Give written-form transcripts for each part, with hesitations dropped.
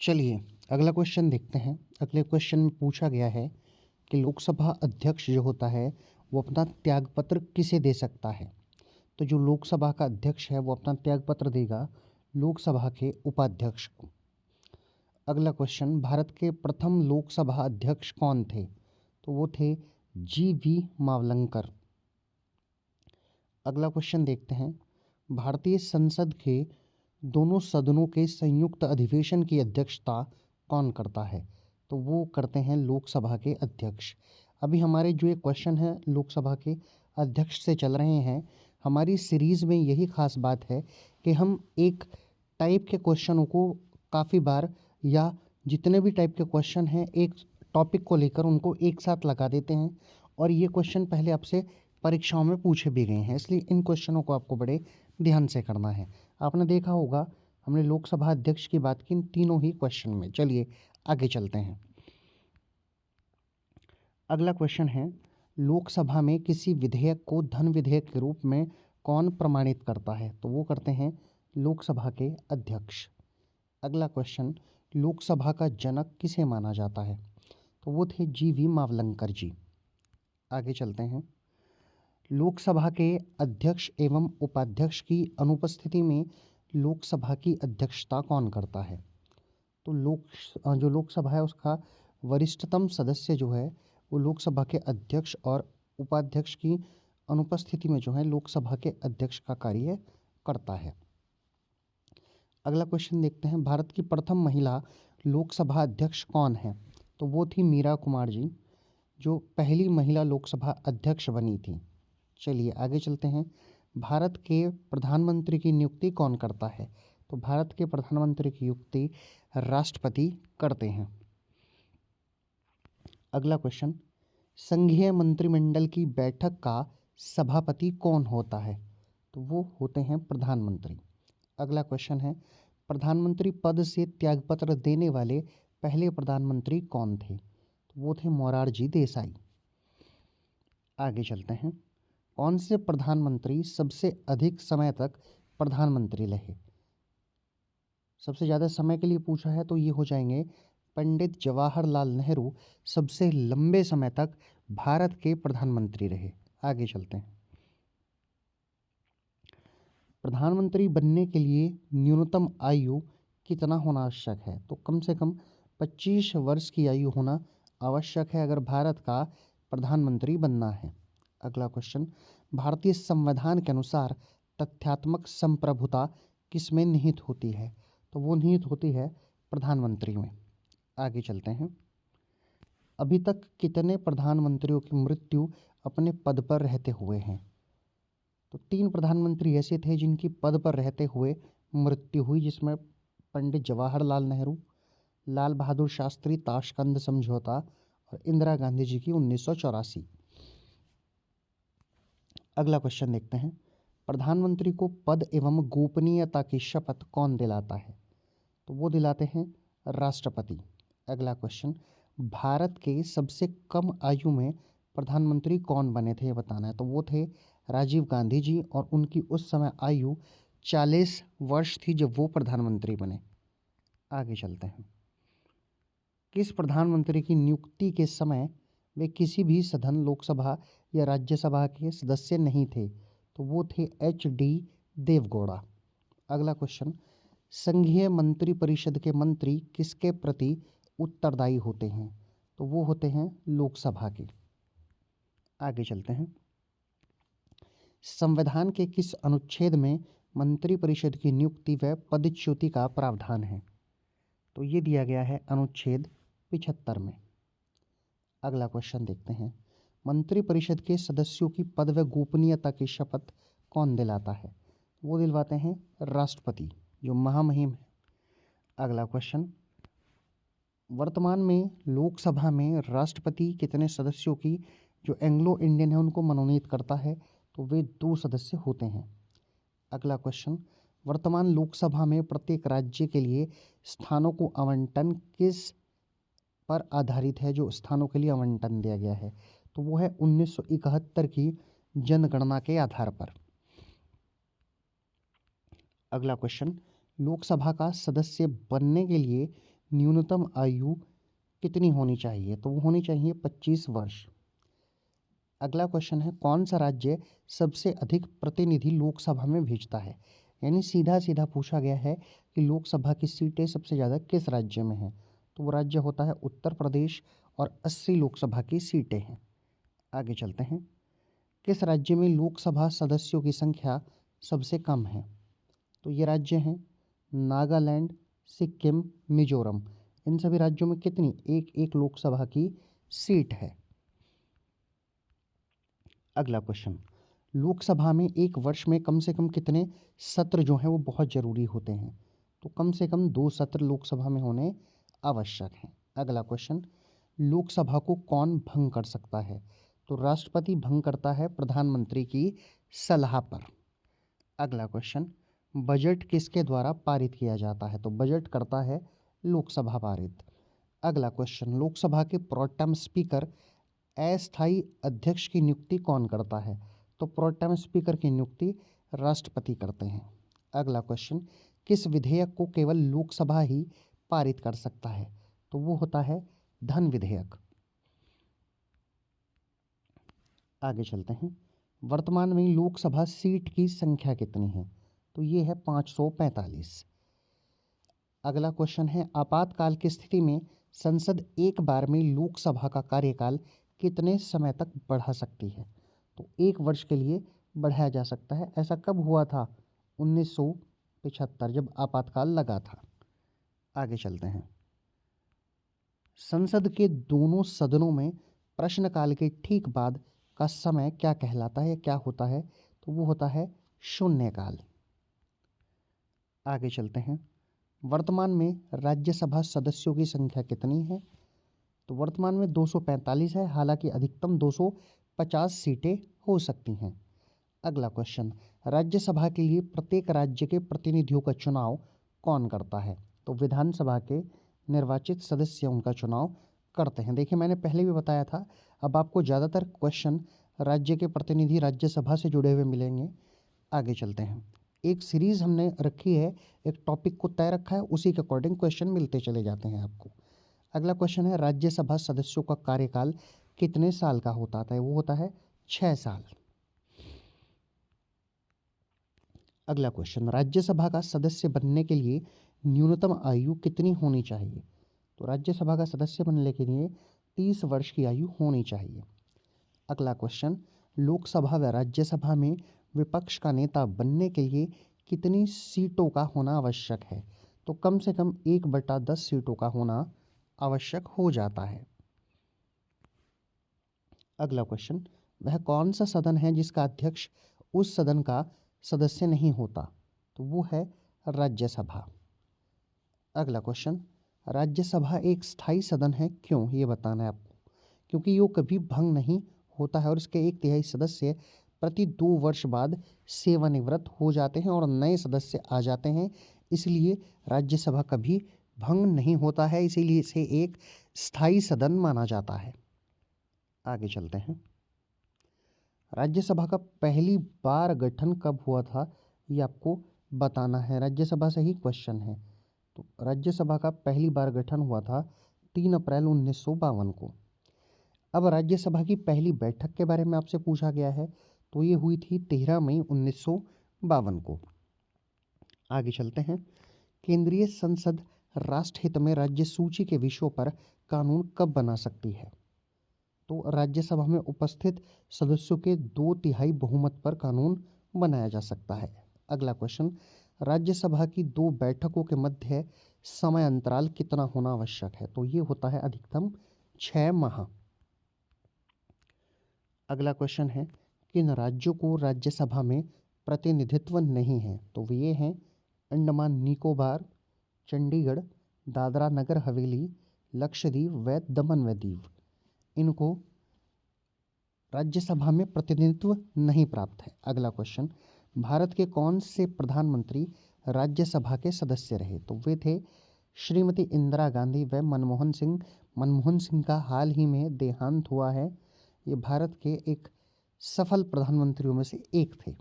चलिए अगला क्वेश्चन देखते हैं। अगले क्वेश्चन में पूछा गया है कि लोकसभा अध्यक्ष जो होता है वो अपना त्यागपत्र किसे दे सकता है। तो जो लोकसभा का अध्यक्ष है वो अपना त्यागपत्र देगा लोकसभा के उपाध्यक्ष को। अगला क्वेश्चन, भारत के प्रथम लोकसभा अध्यक्ष कौन थे। तो वो थे जी.वी. मावलंकर। अगला क्वेश्चन देखते हैं, भारतीय संसद के दोनों सदनों के संयुक्त अधिवेशन की अध्यक्षता कौन करता है। तो वो करते हैं लोकसभा के अध्यक्ष। अभी हमारे जो ये क्वेश्चन है लोकसभा के अध्यक्ष से चल रहे हैं। हमारी सीरीज़ में यही खास बात है कि हम एक टाइप के क्वेश्चनों को काफ़ी बार या जितने भी टाइप के क्वेश्चन हैं एक टॉपिक को लेकर उनको एक साथ लगा देते हैं। और ये क्वेश्चन पहले आपसे परीक्षाओं में पूछे भी गए हैं, इसलिए इन क्वेश्चनों को आपको बड़े ध्यान से करना है। आपने देखा होगा हमने लोकसभा अध्यक्ष की बात की इन तीनों ही क्वेश्चन में। चलिए आगे चलते हैं। अगला क्वेश्चन है, लोकसभा में किसी विधेयक को धन विधेयक के रूप में कौन प्रमाणित करता है। तो वो करते हैं लोकसभा के अध्यक्ष। अगला क्वेश्चन, लोकसभा का जनक किसे माना जाता है। तो वो थे जी.वी. मावलंकर जी। आगे चलते हैं, लोकसभा के अध्यक्ष एवं उपाध्यक्ष की अनुपस्थिति में लोकसभा की अध्यक्षता कौन करता है। तो जो लोकसभा है उसका वरिष्ठतम सदस्य जो है वो लोकसभा के अध्यक्ष और उपाध्यक्ष की अनुपस्थिति में जो है लोकसभा के अध्यक्ष का कार्य करता है। अगला क्वेश्चन देखते हैं, भारत की प्रथम महिला लोकसभा अध्यक्ष कौन है। तो वो थी मीरा कुमार जी, जो पहली महिला लोकसभा अध्यक्ष बनी थी। चलिए आगे चलते हैं, भारत के प्रधानमंत्री की नियुक्ति कौन करता है। तो भारत के प्रधानमंत्री की नियुक्ति राष्ट्रपति करते हैं। अगला क्वेश्चन, संघीय मंत्रिमंडल की बैठक का सभापति कौन होता है। तो वो होते हैं प्रधानमंत्री। अगला क्वेश्चन है, प्रधानमंत्री पद से त्यागपत्र देने वाले पहले प्रधानमंत्री कौन थे। तो वो थे मोरारजी देसाई। आगे चलते हैं, कौन से प्रधानमंत्री सबसे अधिक समय तक प्रधानमंत्री रहे। सबसे ज़्यादा समय के लिए पूछा है तो ये हो जाएंगे पंडित जवाहरलाल नेहरू सबसे लंबे समय तक भारत के प्रधानमंत्री रहे। आगे चलते हैं, प्रधानमंत्री बनने के लिए न्यूनतम आयु कितना होना आवश्यक है। तो कम से कम 25 वर्ष की आयु होना आवश्यक है अगर भारत का प्रधानमंत्री बनना है। अगला क्वेश्चन, भारतीय संविधान के अनुसार तथ्यात्मक संप्रभुता किसमें निहित होती है। तो वो निहित होती है प्रधानमंत्री में। आगे चलते हैं, अभी तक कितने प्रधानमंत्रियों की मृत्यु अपने पद पर रहते हुए हैं। तो 3 प्रधानमंत्री ऐसे थे जिनकी पद पर रहते हुए मृत्यु हुई, जिसमें पंडित जवाहरलाल नेहरू, लाल बहादुर शास्त्री ताशकंद समझौता और इंदिरा गांधी जी की 1984। अगला क्वेश्चन देखते हैं, प्रधानमंत्री को पद एवं गोपनीयता की शपथ कौन दिलाता है। तो वो दिलाते हैं राष्ट्रपति। अगला क्वेश्चन, भारत के सबसे कम आयु में प्रधानमंत्री कौन बने थे ये बताना है। तो वो थे राजीव गांधी जी और उनकी उस समय आयु 40 वर्ष थी जब वो प्रधानमंत्री बने। आगे चलते हैं, किस प्रधानमंत्री की नियुक्ति के समय वे किसी भी सदन लोकसभा या राज्यसभा के सदस्य नहीं थे। तो वो थे H.D. देवगौड़ा। अगला क्वेश्चन, संघीय मंत्री परिषद के मंत्री किसके प्रति उत्तरदायी होते हैं। तो वो होते हैं लोकसभा के। आगे चलते हैं, संविधान के किस अनुच्छेद में मंत्री परिषद की नियुक्ति व पदच्युति का प्रावधान है। तो ये दिया गया है अनुच्छेद 75 में। अगला क्वेश्चन देखते हैं, मंत्री परिषद के सदस्यों की पद व गोपनीयता की शपथ कौन दिलाता है। वो दिलवाते हैं राष्ट्रपति, जो महामहिम है। अगला क्वेश्चन, वर्तमान में लोकसभा में राष्ट्रपति कितने सदस्यों की जो एंग्लो इंडियन है उनको मनोनीत करता है। तो वे 2 सदस्य होते हैं। अगला क्वेश्चन, वर्तमान लोकसभा में प्रत्येक राज्य के लिए स्थानों को आवंटन किस पर आधारित है, जो स्थानों के लिए आवंटन दिया गया है। तो वो है 1971 की जनगणना के आधार पर। अगला क्वेश्चन, लोकसभा का सदस्य बनने के लिए न्यूनतम आयु कितनी होनी चाहिए? तो वो होनी चाहिए 25 वर्ष। अगला क्वेश्चन है, कौन सा राज्य सबसे अधिक प्रतिनिधि लोकसभा में भेजता है? यानी सीधा सीधा पूछा गया है कि लोकसभा की सीटें सबसे ज़्यादा किस राज्य में हैं? तो वो राज्य होता है उत्तर प्रदेश और 80 लोकसभा की सीटें हैं। आगे चलते हैं, किस राज्य में लोकसभा सदस्यों की संख्या सबसे कम है? तो ये राज्य हैं नागालैंड, सिक्किम, मिजोरम। इन सभी राज्यों में कितनी एक एक लोकसभा की सीट है? अगला क्वेश्चन, लोकसभा में एक वर्ष में कम से कम कितने सत्र जो हैं वो बहुत ज़रूरी होते हैं? तो कम से कम 2 सत्र लोकसभा में होने आवश्यक हैं। अगला क्वेश्चन, लोकसभा को कौन भंग कर सकता है? तो राष्ट्रपति भंग करता है प्रधानमंत्री की सलाह पर। अगला क्वेश्चन, बजट किसके द्वारा पारित किया जाता है? तो बजट करता है लोकसभा पारित। अगला क्वेश्चन, लोकसभा के प्रोटेम स्पीकर अस्थायी अध्यक्ष की नियुक्ति कौन करता है? तो प्रोटेम स्पीकर की नियुक्ति राष्ट्रपति करते हैं। अगला क्वेश्चन, किस विधेयक को केवल लोकसभा ही पारित कर सकता है? तो वो होता है धन विधेयक। आगे चलते हैं, वर्तमान में लोकसभा सीट की संख्या कितनी है? तो ये है 545। अगला क्वेश्चन है, आपातकाल की स्थिति में संसद एक बार में लोकसभा का कार्यकाल कितने समय तक बढ़ा सकती है? तो 1 वर्ष के लिए बढ़ाया जा सकता है। ऐसा कब हुआ था? 1975, जब आपातकाल लगा था। आगे चलते हैं, संसद के दोनों सदनों में प्रश्नकाल के ठीक बाद का समय क्या कहलाता है या क्या होता है? तो वो होता है शून्यकाल। आगे चलते हैं, वर्तमान में राज्यसभा सदस्यों की संख्या कितनी है? तो वर्तमान में 245 है, हालांकि अधिकतम 250 सीटें हो सकती हैं। अगला क्वेश्चन, राज्यसभा के लिए प्रत्येक राज्य के प्रतिनिधियों का चुनाव कौन करता है? तो विधानसभा के निर्वाचित सदस्य उनका चुनाव करते हैं। देखिए, मैंने पहले भी बताया था, अब आपको ज़्यादातर क्वेश्चन राज्य के प्रतिनिधि राज्यसभा से जुड़े हुए मिलेंगे। आगे चलते हैं, एक सीरीज़ हमने रखी है, एक टॉपिक को तय रखा है, उसी के अकॉर्डिंग क्वेश्चन मिलते चले जाते हैं आपको। अगला क्वेश्चन है, राज्यसभा सदस्यों का कार्यकाल कितने साल का होता है? वो होता है 6 साल। अगला क्वेश्चन, राज्यसभा का सदस्य बनने के लिए न्यूनतम आयु कितनी होनी चाहिए? तो राज्यसभा का सदस्य बनने के लिए 30 वर्ष की आयु होनी चाहिए। अगला क्वेश्चन, लोकसभा व राज्यसभा में विपक्ष का नेता बनने के लिए कितनी सीटों का होना आवश्यक है? तो कम से कम 1/10 सीटों का होना आवश्यक हो जाता है। अगला क्वेश्चन, वह कौन सा सदन है जिसका अध्यक्ष उस सदन का सदस्य नहीं होता? तो वो है राज्यसभा। अगला क्वेश्चन, राज्यसभा एक स्थायी सदन है, क्यों? ये बताना है आपको। क्योंकि ये कभी भंग नहीं होता है और इसके 1/3 सदस्य प्रति 2 वर्ष बाद सेवानिवृत्त हो जाते हैं और नए सदस्य आ जाते हैं। इसलिए राज्यसभा कभी भंग नहीं होता है, इसीलिए इसे एक स्थायी सदन माना जाता है। आगे चलते हैं, राज्यसभा का पहली बार गठन कब हुआ था? ये आपको बताना है, राज्यसभा से ही क्वेश्चन है। तो राज्यसभा का पहली बार गठन हुआ था 3 अप्रैल 1952 को। अब राज्यसभा की पहली बैठक के बारे में आपसे पूछा गया है, तो ये हुई थी 13 मई 1952 को। आगे चलते हैं, केंद्रीय संसद राष्ट्रहित में राज्य सूची के विषयों पर कानून कब बना सकती है? तो राज्यसभा में उपस्थित सदस्यों के 2/3 बहुमत पर कानून बनाया जा सकता है। अगला क्वेश्चन, राज्यसभा की 2 बैठकों के मध्य समय अंतराल कितना होना आवश्यक है? तो ये होता है अधिकतम 6 माह। अगला क्वेश्चन है, किन राज्यों को राज्यसभा में प्रतिनिधित्व नहीं है? तो वे ये हैं अंडमान निकोबार, चंडीगढ़, दादरा नगर हवेली, लक्षद्वीप व दमन व दीव। इनको राज्यसभा में प्रतिनिधित्व नहीं प्राप्त है। अगला क्वेश्चन, भारत के कौन से प्रधानमंत्री राज्यसभा के सदस्य रहे? तो वे थे श्रीमती इंदिरा गांधी व मनमोहन सिंह। मनमोहन सिंह का हाल ही में देहांत हुआ है। ये भारत के एक सफल प्रधानमंत्रियों में से एक थे।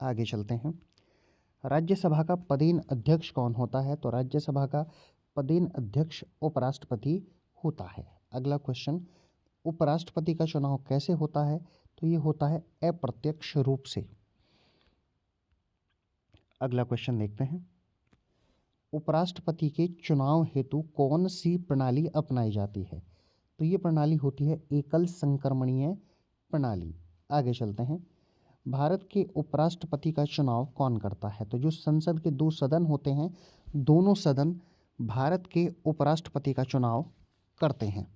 आगे चलते हैं, राज्यसभा का पदेन अध्यक्ष कौन होता है? तो राज्यसभा का पदेन अध्यक्ष उपराष्ट्रपति होता है। अगला क्वेश्चन, उपराष्ट्रपति का चुनाव कैसे होता है? तो ये होता है अप्रत्यक्ष रूप से। अगला क्वेश्चन देखते हैं, उपराष्ट्रपति के चुनाव हेतु कौन सी प्रणाली अपनाई जाती है? तो ये प्रणाली होती है एकल संक्रमणीय प्रणाली। आगे चलते हैं, भारत के उपराष्ट्रपति का चुनाव कौन करता है? तो जो संसद के दो सदन होते हैं, दोनों सदन भारत के उपराष्ट्रपति का चुनाव करते हैं।